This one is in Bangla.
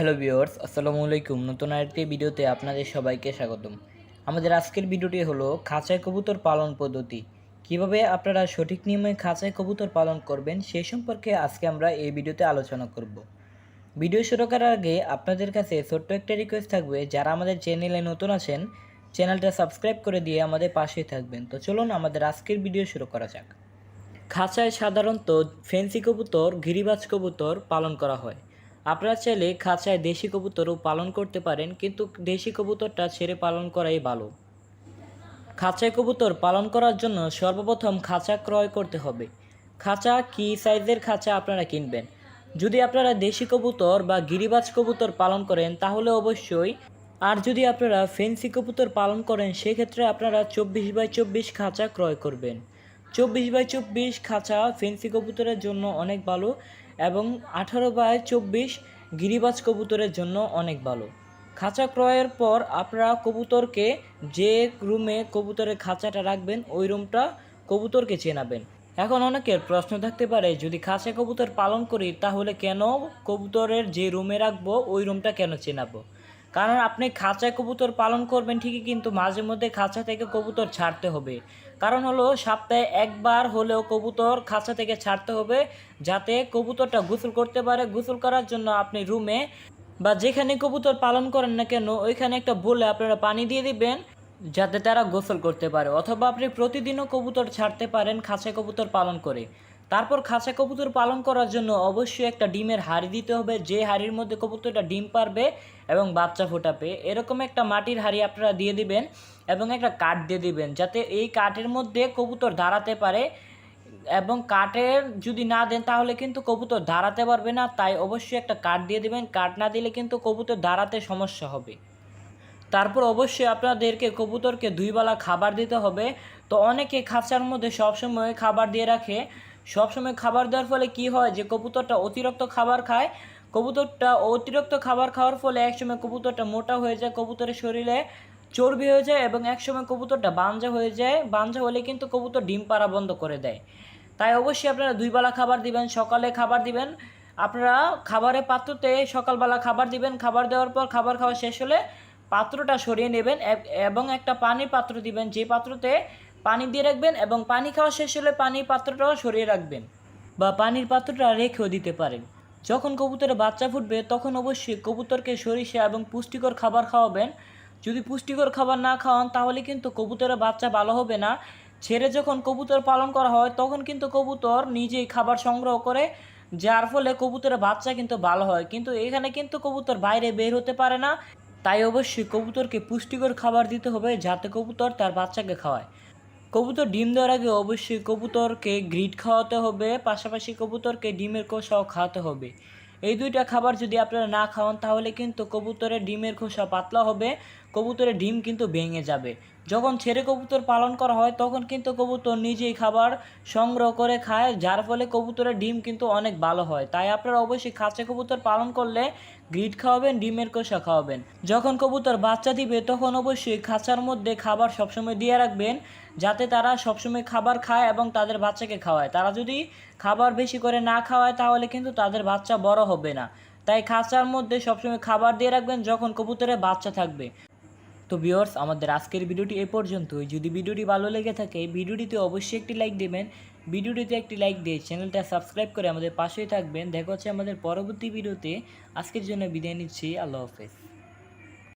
হ্যালো ভিউয়ার্স, আসসালামু আলাইকুম। নতুন আরেকটি ভিডিওতে আপনাদের সবাইকে স্বাগতম। আমাদের আজকের ভিডিওটি হলো খাঁচায় কবুতর পালন পদ্ধতি। কিভাবে আপনারা সঠিক নিয়মে খাঁচায় কবুতর পালন করবেন সেই সম্পর্কে আজকে আমরা এই ভিডিওতে আলোচনা করব। ভিডিও শুরু করার আগে আপনাদের কাছে ছোট্ট একটা রিকোয়েস্ট থাকবে, যারা আমাদের চ্যানেলে নতুন আছেন চ্যানেলটা সাবস্ক্রাইব করে দিয়ে আমাদের পাশেই থাকবেন। তো চলুন আমাদের আজকের ভিডিও শুরু করা যাক। খাঁচায় সাধারণত ফেন্সি কবুতর, গিরিবাজ কবুতর পালন করা হয়। আপনারা চাইলে খাঁচায় দেশি কবুতরও পালন করতে পারেন, কিন্তু দেশি কবুতরটা ছেড়ে পালন করাই ভালো। খাঁচায় কবুতর পালন করার জন্য সর্বপ্রথম খাঁচা ক্রয় করতে হবে। খাঁচা কী সাইজের খাঁচা আপনারা কিনবেন? যদি আপনারা দেশি কবুতর বা গিরিবাজ কবুতর পালন করেন তাহলে অবশ্যই, আর যদি আপনারা ফেন্সি কবুতর পালন করেন সেক্ষেত্রে আপনারা 24x24 খাঁচা ক্রয় করবেন। 24x24 খাঁচা ফেন্সি কবুতরের জন্য অনেক ভালো এবং 18x24 গিরিবাজ কবুতরের জন্য অনেক ভালো। খাঁচা ক্রয়ের পর আপনারা কবুতরকে যে রুমে কবুতরের খাঁচাটা রাখবেন ওই রুমটা কবুতরকে চেনাবেন। এখন অনেকের প্রশ্ন থাকতে পারে, যদি খাঁচা কবুতর পালন করি তাহলে কেন কবুতরের যে রুমে রাখবো ওই রুমটা কেন চেনাবো? কারণ আপনি খাঁচায় কবুতর পালন করবেন ঠিকই, কিন্তু মাঝে মধ্যে খাঁচা থেকে কবুতর ছাড়তে হবে। কারণ হলো সপ্তাহে একবার হলেও কবুতর খাঁচা থেকে ছাড়তে হবে, যাতে কবুতরটা গোসল করতে পারে। গোসল করার জন্য আপনি রুমে বা যেখানে কবুতর পালন করেন না কেন ওইখানে একটা বলে আপনারা পানি দিয়ে দিবেন, যাতে তারা গোসল করতে পারে। অথবা আপনি প্রতিদিনও কবুতর ছাড়তে পারেন খাঁচা কবুতর পালন করে। তারপর খাঁচা কবুতর পালন করার জন্য অবশ্যই একটা ডিমের হাঁড়ি দিতে হবে, যে হাঁড়ির মধ্যে কবুতরটা ডিম পারবে এবং বাচ্চা ফোটাবে। এরকম একটা মাটির হাঁড়ি আপনারা দিয়ে দিবেন এবং একটা কাঠ দিয়ে দিবেন, যাতে এই কাঠের মধ্যে কবুতর দাঁড়াতে পারে। এবং কাঠের যদি না দেন তাহলে কিন্তু কবুতর দাঁড়াতে পারবে না, তাই অবশ্যই একটা কাঠ দিয়ে দেবেন। কাঠ না দিলে কিন্তু কবুতর দাঁড়াতে সমস্যা হবে। তারপর অবশ্যই আপনাদেরকে কবুতরকে 2 বেলা খাবার দিতে হবে। তো অনেকে খাঁচার মধ্যে সবসময় খাবার দিয়ে রাখে। সবসময় খাবার দেওয়ার ফলে কি হয়, যে কবুতরটা অতিরিক্ত খাবার খায়। কবুতরটা অতিরিক্ত খাবার খাওয়ার ফলে একসময় কবুতরটা মোটা হয়ে যায়, কবুতরের শরীরে চর্বি হয়ে যায় এবং একসময় কবুতরটা বাঞ্জা হয়ে যায়। বাঞ্জা হলে কিন্তু কবুতর ডিম পাড়া বন্ধ করে দেয়। তাই অবশ্যই আপনারা 2 বেলা খাবার দিবেন। সকালে খাবার দিবেন, আপনারা খাবারের পাত্রতে সকালবেলা খাবার দিবেন। খাবার দেওয়ার পর খাবার খাওয়া শেষ হলে পাত্রটা সরিয়ে নেবেন এবং একটা পানির পাত্র দিবেন, যে পাত্রতে পানি দিয়ে রাখবেন, এবং পানি খাওয়া শেষ হলে পানির পাত্রটাও সরিয়ে রাখবেন বা পানির পাত্রটা রেখেও দিতে পারেন। যখন কবুতরের বাচ্চা ফুটবে তখন অবশ্যই কবুতরকে সরিষা এবং পুষ্টিকর খাবার খাওয়াবেন। যদি পুষ্টিকর খাবার না খাওয়ান তাহলে কিন্তু কবুতরের বাচ্চা ভালো হবে না। ছেড়ে যখন কবুতর পালন করা হয় তখন কিন্তু কবুতর নিজেই খাবার সংগ্রহ করে, যার ফলে কবুতরের বাচ্চা কিন্তু ভালো হয়। কিন্তু এখানে কিন্তু কবুতর বাইরে বের হতে পারে না। তাই অবশ্যই কবুতরকে পুষ্টিকর খাবার দিতে হবে, যাতে কবুতর তার বাচ্চাকে খাওয়ায়। কবুতর ডিম দেওয়ার আগে অবশ্যই কবুতরকে গ্রিড খাওয়াতে হবে, পাশাপাশি কবুতরকে ডিমের খোসাও খাওয়াতে হবে। এই দুইটা খাবার যদি আপনারা না খাওয়ান তাহলে কিন্তু কবুতরের ডিমের খোসা পাতলা হবে, কবুতরের ডিম কিন্তু ভেঙে যাবে। যখন ছেড়ে কবুতর পালন করা হয় তখন কিন্তু কবুতর নিজেই খাবার সংগ্রহ করে খায়, যার ফলে কবুতরের ডিম কিন্তু অনেক ভালো হয়। তাই আপনারা অবশ্যই খাঁচা কবুতর পালন করলে গ্রিড খাওয়াবেন, ডিমের খোসা খাওয়াবেন। যখন কবুতর বাচ্চা দিবে তখন অবশ্যই খাঁচার মধ্যে খাবার সবসময় দিয়ে রাখবেন, যাতে তারা সবসময় খাবার খায় এবং তাদের বাচ্চাকে খাওয়ায়। তারা যদি খাবার বেশি করে না খাওয়ায় তাহলে কিন্তু তাদের বাচ্চা বড় হবে না। তাই খাঁচার মধ্যে সবসময় খাবার দিয়ে রাখবেন যখন কবুতরের বাচ্চা থাকবে। তো ভিউয়ার্স, আমাদের আজকের ভিডিওটি এ পর্যন্তই। যদি ভিডিওটি ভালো লেগে থাকে ভিডিওটিতে অবশ্যই একটি লাইক দেবেন। ভিডিওটিতে একটি লাইক দিয়ে চ্যানেলটা সাবস্ক্রাইব করে আমাদের পাশেই থাকবেন। দেখা হচ্ছে আমাদের পরবর্তী ভিডিওতে। আজকের জন্য বিদায় নিচ্ছি। আল্লাহ হাফেজ।